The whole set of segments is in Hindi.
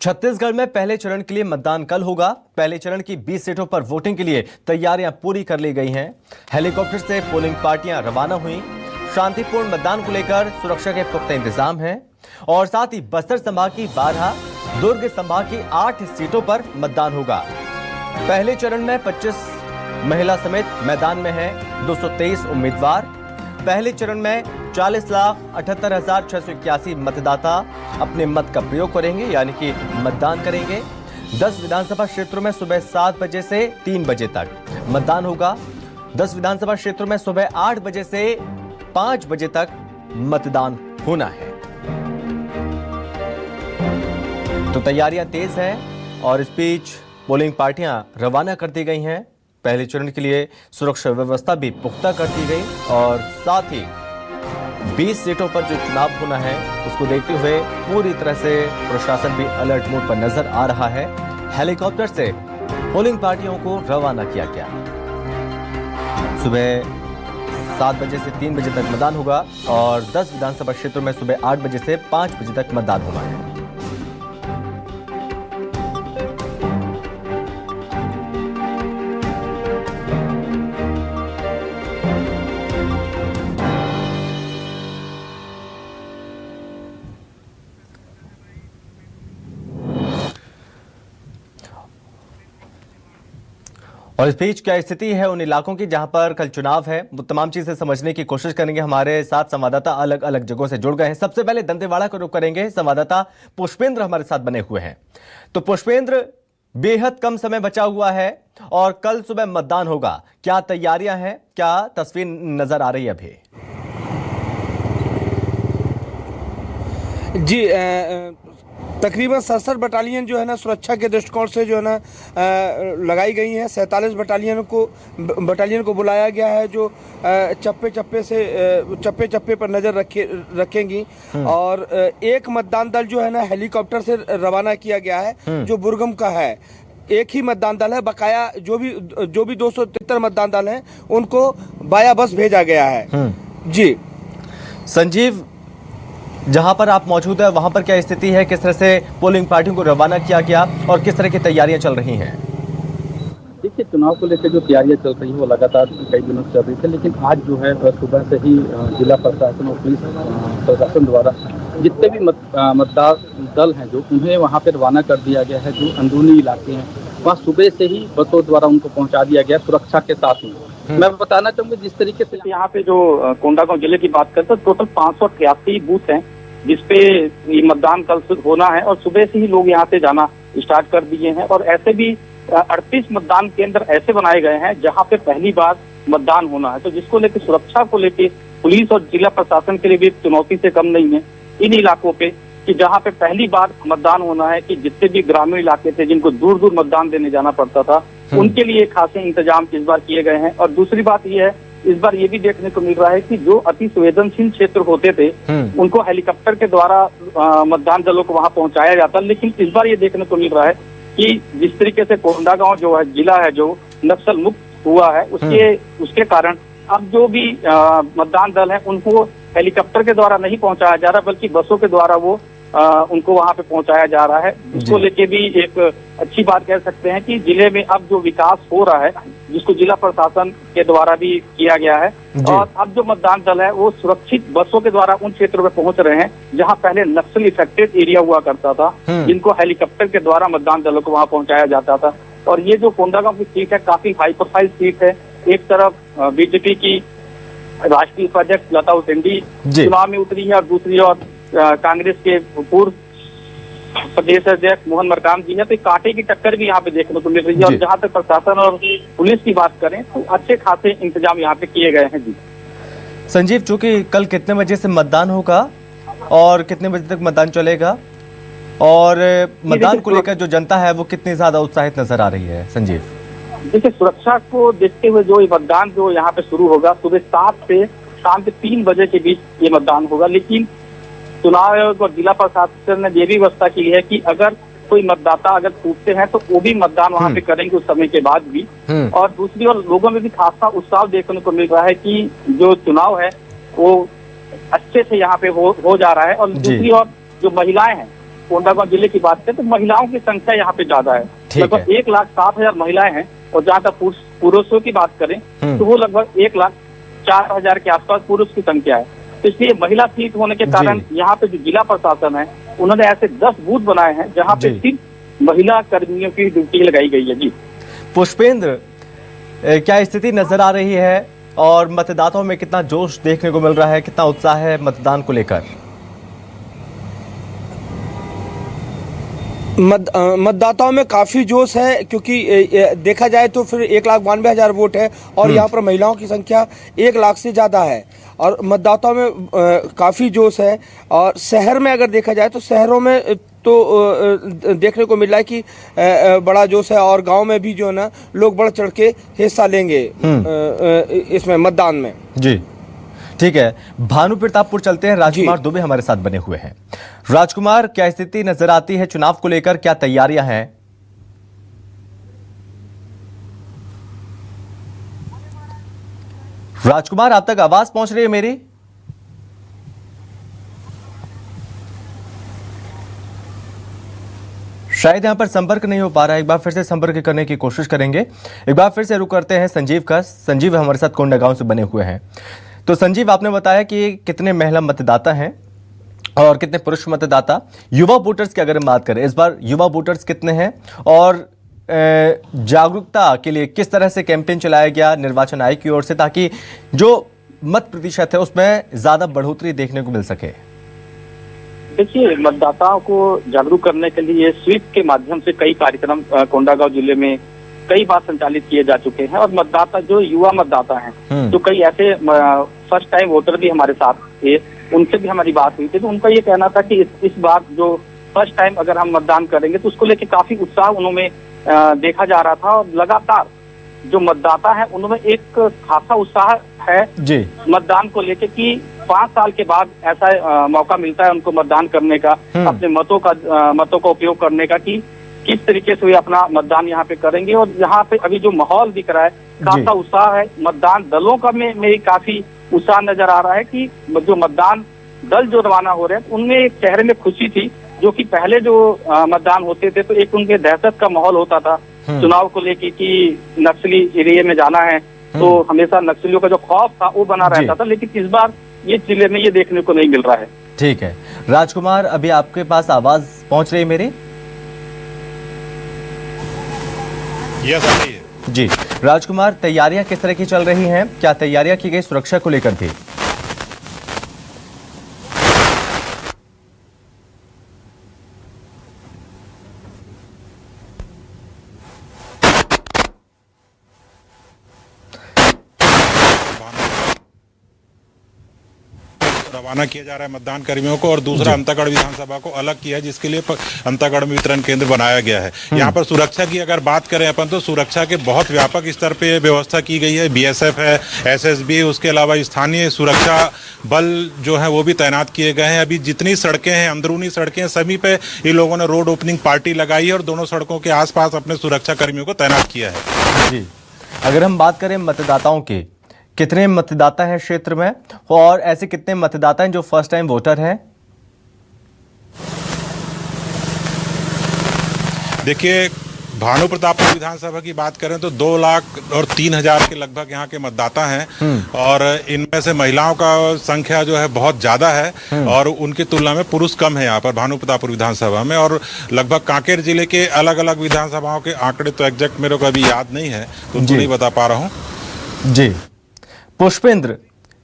छत्तीसगढ़ में पहले चरण के लिए मतदान कल होगा। पहले चरण की 20 सीटों पर वोटिंग के लिए तैयारियां पूरी कर ली गई हैं। हेलीकॉप्टर से पोलिंग पार्टियां रवाना हुई। शांतिपूर्ण मतदान को लेकर सुरक्षा के पुख्ता इंतजाम हैं और साथ ही बस्तर संभाग की 12, दुर्ग संभाग की 8 सीटों पर मतदान होगा। पहले चरण में 25 महिला समेत मैदान में है 223 उम्मीदवार। पहले चरण में 40,78,681 मतदाता अपने मत का प्रयोग करेंगे, यानी कि मतदान करेंगे। 10 विधानसभा क्षेत्रों में सुबह 7 बजे से 3 बजे तक मतदान होगा। 10 विधानसभा क्षेत्रों में सुबह 8 बजे से 5 बजे तक मतदान होना है। तो तैयारियां तेज हैं और इस बीच पोलिंग पार्टियां रवाना कर दी गई हैं। पहले चरण के लिए सुरक्षा व्यवस्था भी पुख्ता कर दी गई और साथ ही 20 सीटों पर जो चुनाव होना है उसको देखते हुए पूरी तरह से प्रशासन भी अलर्ट मोड पर नजर आ रहा है। हेलीकॉप्टर से पोलिंग पार्टियों को रवाना किया गया। सुबह 7 बजे से 3 बजे तक मतदान होगा और 10 विधानसभा क्षेत्रों में सुबह 8 बजे से 5 बजे तक मतदान होना है। और इस बीच क्या स्थिति है उन इलाकों की जहां पर कल चुनाव है, वो तमाम चीजें समझने की कोशिश करेंगे। हमारे साथ संवाददाता अलग अलग जगहों से जुड़ गए हैं। सबसे पहले दंतेवाड़ा को रुख करेंगे। संवाददाता पुष्पेंद्र हमारे साथ बने हुए हैं। तो पुष्पेंद्र, बेहद कम समय बचा हुआ है और कल सुबह मतदान होगा, क्या तैयारियां हैं, क्या तस्वीर नजर आ रही है अभी? जी, तकरीबन 67 बटालियन जो है ना सुरक्षा के दृष्टिकोण से जो है ना लगाई गई हैं। 47 बटालियन को बुलाया गया है जो चप्पे चप्पे पर नज़र रखेंगी। और एक मतदान दल जो है ना हेलीकॉप्टर से रवाना किया गया है जो बुरगम का है। एक ही मतदान दल है, बकाया जो भी 273 मतदान दल हैं उनको बाया बस भेजा गया है। जी संजीव, जहां पर आप मौजूद है वहां पर क्या स्थिति है? किस तरह से पोलिंग पार्टियों को रवाना किया गया और किस तरह की तैयारियां चल रही हैं? देखिए, चुनाव को लेकर जो तैयारियां चल रही है वो लगातार कई दिनों से चल रही थी, लेकिन आज जो है सुबह से ही जिला प्रशासन और पुलिस प्रशासन द्वारा जितने भी मतदार दल हैं जो उन्हें वहाँ पर रवाना कर दिया गया है। जो अंदरूनी इलाके हैं वहाँ सुबह से ही बसों द्वारा उनको पहुँचा दिया गया सुरक्षा के साथ में। मैं बताना चाहूँगा जिस तरीके से यहाँ पे जो कोंडागांव जिले की बात करते हैं, टोटल 588 बूथ हैं जिसपे ये मतदान कल होना है और सुबह से ही लोग यहाँ से जाना स्टार्ट कर दिए हैं। और ऐसे भी 38 मतदान केंद्र ऐसे बनाए गए हैं जहाँ पे पहली बार मतदान होना है, तो जिसको लेकर सुरक्षा को लेकर पुलिस और जिला प्रशासन के लिए भी चुनौती से कम नहीं है इन इलाकों पे कि जहाँ पे पहली बार मतदान होना है। कि जितने भी ग्रामीण इलाके थे जिनको दूर दूर मतदान देने जाना पड़ता था उनके लिए खासे इंतजाम इस बार किए गए हैं। और दूसरी बात यह है, इस बार ये भी देखने को मिल रहा है कि जो अति संवेदनशील क्षेत्र होते थे उनको हेलीकॉप्टर के द्वारा मतदान दलों को वहां पहुंचाया जाता। लेकिन इस बार ये देखने को मिल रहा है कि जिस तरीके से कोंडागांव जो है जिला है जो नक्सल मुक्त हुआ है उसके कारण अब जो भी मतदान दल है उनको हेलीकॉप्टर के द्वारा नहीं पहुंचाया जा रहा बल्कि बसों के द्वारा वो उनको वहां पे पहुंचाया जा रहा है। इसको लेके भी एक अच्छी बात कह सकते हैं कि जिले में अब जो विकास हो रहा है जिसको जिला प्रशासन के द्वारा भी किया गया है। और अब जो मतदान दल है वो सुरक्षित बसों के द्वारा उन क्षेत्रों में पहुंच रहे हैं जहां पहले नक्सल इफेक्टेड एरिया हुआ करता था, जिनको हेलीकॉप्टर के द्वारा मतदान दलों को वहां पहुंचाया जाता था। और ये जो कोंडागांव की सीट है काफी हाई प्रोफाइल सीट है। एक तरफ बीजेपी की राष्ट्रीय उपाध्यक्ष लता उसेंडी चुनाव में उतरी है और दूसरी ओर कांग्रेस के पूर्व प्रदेश अध्यक्ष मोहन मरकाम जी है। तो कांटे की टक्कर भी यहाँ पे देखने को मिल रही है। और जहाँ तक प्रशासन और पुलिस की बात करें तो अच्छे खासे इंतजाम यहाँ पे किए गए हैं। जी संजीव, चूंकि कल कितने बजे से मतदान होगा और कितने बजे तक मतदान चलेगा और मतदान को लेकर जो जनता है वो कितनी ज्यादा उत्साहित नजर आ रही है? संजीव, देखिए, सुरक्षा को देखते हुए जो मतदान जो यहाँ पे शुरू होगा सुबह 7 से शाम के 3 बजे के बीच ये मतदान होगा। लेकिन चुनाव आयोग और जिला प्रशासन ने ये भी व्यवस्था की है कि अगर कोई मतदाता अगर पूछते हैं तो वो भी मतदान वहाँ पे करेंगे उस समय के बाद भी। और दूसरी ओर लोगों में भी खासा उत्साह देखने को मिल रहा है कि जो चुनाव है वो अच्छे से यहाँ पे हो जा रहा है। और दूसरी ओर जो महिलाएं हैं कोंडागांव जिले की बात करें तो महिलाओं की संख्या यहाँ पे ज्यादा है। ठीक लगभग है। 1,07,000 महिलाएं हैं। और जहाँ तक पुरुषों की बात करें तो वो लगभग 1,04,000 के आसपास पुरुष की संख्या है। तो इसलिए महिला सीट होने के कारण यहाँ पे जो जिला प्रशासन है उन्होंने ऐसे 10 बूथ बनाए हैं जहाँ पे सिर्फ महिला कर्मियों की ड्यूटी लगाई गई है। जी पुष्पेंद्र, क्या स्थिति नजर आ रही है और मतदाताओं में कितना जोश देखने को मिल रहा है, कितना उत्साह है मतदान को लेकर? मतदाताओं में काफ़ी जोश है, क्योंकि देखा जाए तो फिर 1,92,000 वोट है और यहाँ पर महिलाओं की संख्या 1 लाख से ज़्यादा है और मतदाताओं में काफ़ी जोश है। और शहर में अगर देखा जाए तो शहरों में तो देखने को मिल रहा है कि बड़ा जोश है और गांव में भी जो है ना लोग बढ़ चढ़ के हिस्सा लेंगे इसमें मतदान में। जी ठीक है, भानु प्रतापपुर चलते हैं। राजकुमार दुबे हमारे साथ बने हुए हैं। राजकुमार, क्या स्थिति नजर आती है चुनाव को लेकर, क्या तैयारियां हैं? राजकुमार, आप तक आवाज पहुंच रही है मेरी? शायद यहां पर संपर्क नहीं हो पा रहा है। एक बार फिर से संपर्क करने की कोशिश करेंगे। एक बार फिर से रुक करते हैं संजीव का। संजीव हमारे साथ कोंडागांव से बने हुए हैं। तो संजीव, आपने बताया कि कितने महिला मतदाता हैं और कितने पुरुष मतदाता, युवा वोटर्स की अगर हम बात करें, इस बार युवा वोटर्स कितने हैं और जागरूकता के लिए किस तरह से कैंपेन चलाया गया निर्वाचन आयोग की ओर से, ताकि जो मत प्रतिशत है उसमें ज्यादा बढ़ोतरी देखने को मिल सके? देखिए, मतदाताओं को जागरूक करने के लिए स्वीप के माध्यम से कई कार्यक्रम कोंडागांव जिले में कई बार संचालित किए जा चुके हैं और मतदाता जो युवा मतदाता हैं, तो कई ऐसे फर्स्ट टाइम वोटर भी हमारे साथ थे, उनसे भी हमारी बात हुई थी। तो उनका ये कहना था कि इस बार जो फर्स्ट टाइम अगर हम मतदान करेंगे तो उसको लेकर काफी उत्साह उन्होंने देखा जा रहा था और लगातार जो मतदाता है उनमें एक खासा उत्साह है जी मतदान को लेकर कि 5 साल के बाद ऐसा मौका मिलता है उनको मतदान करने का, अपने मतों का उपयोग करने का, कि किस तरीके से वे अपना मतदान यहाँ पे करेंगे। और यहाँ पे अभी जो माहौल दिख रहा है खासा उत्साह है। मतदान दलों का में काफी उत्साह नजर आ रहा है कि जो मतदान दल जो रवाना हो रहे हैं उनमें एक चेहरे में खुशी थी, जो कि पहले जो मतदान होते थे तो एक उनके दहशत का माहौल होता था चुनाव को लेकर कि नक्सली एरिया में जाना है, तो हमेशा नक्सलियों का जो खौफ था वो बना रहता था। लेकिन इस बार ये जिले में ये देखने को नहीं मिल रहा है। ठीक है राजकुमार, अभी आपके पास आवाज पहुंच रही है मेरी? यस, आ रही है जी। राजकुमार, तैयारियां किस तरह की चल रही हैं? क्या तैयारियां की गई सुरक्षा को लेकर थी? रवाना किया जा रहा है मतदान कर्मियों को और दूसरा अंतागढ़ विधानसभा को अलग किया है, जिसके लिए अंतागढ़ में वितरण केंद्र बनाया गया है। यहाँ पर सुरक्षा की अगर बात करें अपन तो सुरक्षा के बहुत व्यापक स्तर पे व्यवस्था की गई है। बीएसएफ है, एसएसबी, उसके अलावा स्थानीय सुरक्षा बल जो है वो भी तैनात किए गए हैं। अभी जितनी सड़कें हैं, अंदरूनी सड़कें, सभी पे इन लोगों ने रोड ओपनिंग पार्टी लगाई है और दोनों सड़कों के आसपास अपने सुरक्षा कर्मियों को तैनात किया है। जी, अगर हम बात करें मतदाताओं की, कितने मतदाता हैं क्षेत्र में और ऐसे कितने मतदाता हैं जो फर्स्ट टाइम वोटर हैं? देखिए, भानु प्रतापपुर विधानसभा की बात करें तो 2,03,000 के लगभग यहाँ के मतदाता हैं और इनमें से महिलाओं का संख्या जो है बहुत ज्यादा है और उनकी तुलना में पुरुष कम है यहाँ पर भानु प्रतापपुर विधानसभा में। और लगभग कांकेर जिले के अलग अलग विधानसभाओं के आंकड़े तो एग्जैक्ट मेरे को अभी याद नहीं है, तो उनको नहीं बता पा रहा हूँ। जी पुष्पेंद्र,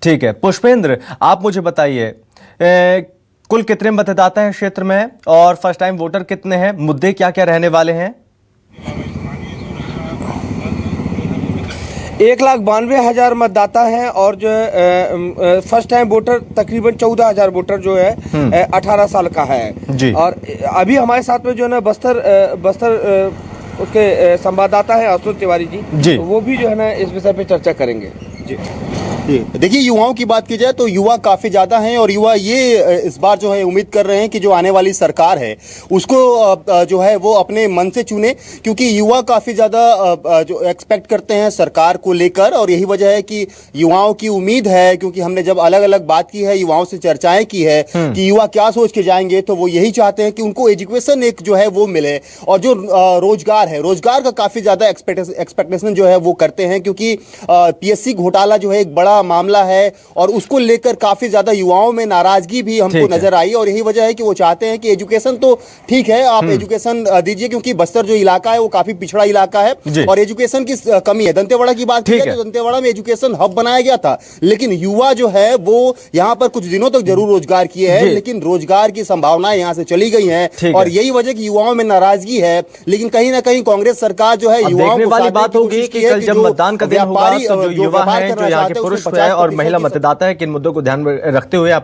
ठीक है पुष्पेंद्र, आप मुझे बताइए कुल कितने मतदाता हैं क्षेत्र में और फर्स्ट टाइम वोटर कितने हैं? मुद्दे क्या क्या रहने वाले हैं? 1,92,000 मतदाता हैं और जो फर्स्ट टाइम वोटर तकरीबन 14,000 वोटर जो है 18 साल का है जी। और अभी हमारे साथ में जो है ना बस्तर उसके संवाददाता है अशोक तिवारी जी, वो भी जो है ना इस विषय पे चर्चा करेंगे जी। जी देखिए, युवाओं की बात की जाए तो युवा काफी ज्यादा हैं और युवा ये इस बार जो है उम्मीद कर रहे हैं कि जो आने वाली सरकार है उसको जो है वो अपने मन से चुने, क्योंकि युवा काफी ज्यादा जो एक्सपेक्ट करते हैं सरकार को लेकर, और यही वजह है कि युवाओं की उम्मीद है, क्योंकि हमने जब अलग अलग बात की है, युवाओं से चर्चाएं की है कि युवा क्या सोच के जाएंगे, तो वो यही चाहते हैं कि उनको एजुकेशन एक जो है वो मिले, और जो रोजगार है, रोजगार का काफी ज्यादा एक्सपेक्टेशन जो है वो करते हैं, क्योंकि पीएससी घोटाला जो है एक बड़ा मामला है और उसको लेकर काफी ज्यादा युवाओं में नाराजगी भी हमको नजर आई, और यही वजह है कि वो चाहते हैं कि एजुकेशन तो ठीक है, आप एजुकेशन दीजिए, क्योंकि बस्तर जो इलाका है वो काफी पिछड़ा इलाका है और एजुकेशन की कमी है। दंतेवाड़ा की बात की तो दंतेवाड़ा में एजुकेशन हब बनाया गया था, लेकिन युवा जो है वो यहाँ पर कुछ दिनों तक जरूर रोजगार किए हैं, लेकिन रोजगार की संभावनाएं यहाँ से चली गई हैं, और यही वजह की युवाओं में नाराजगी है। लेकिन कहीं ना कहीं कांग्रेस सरकार जो है युवाओं को वाली बात होगी कि कल जब मतदान का दिन होगा तो जो युवा है, जो यहाँ के पुरुष है और महिला मतदाता है, किन मुद्दों को ध्यान में रखते हुए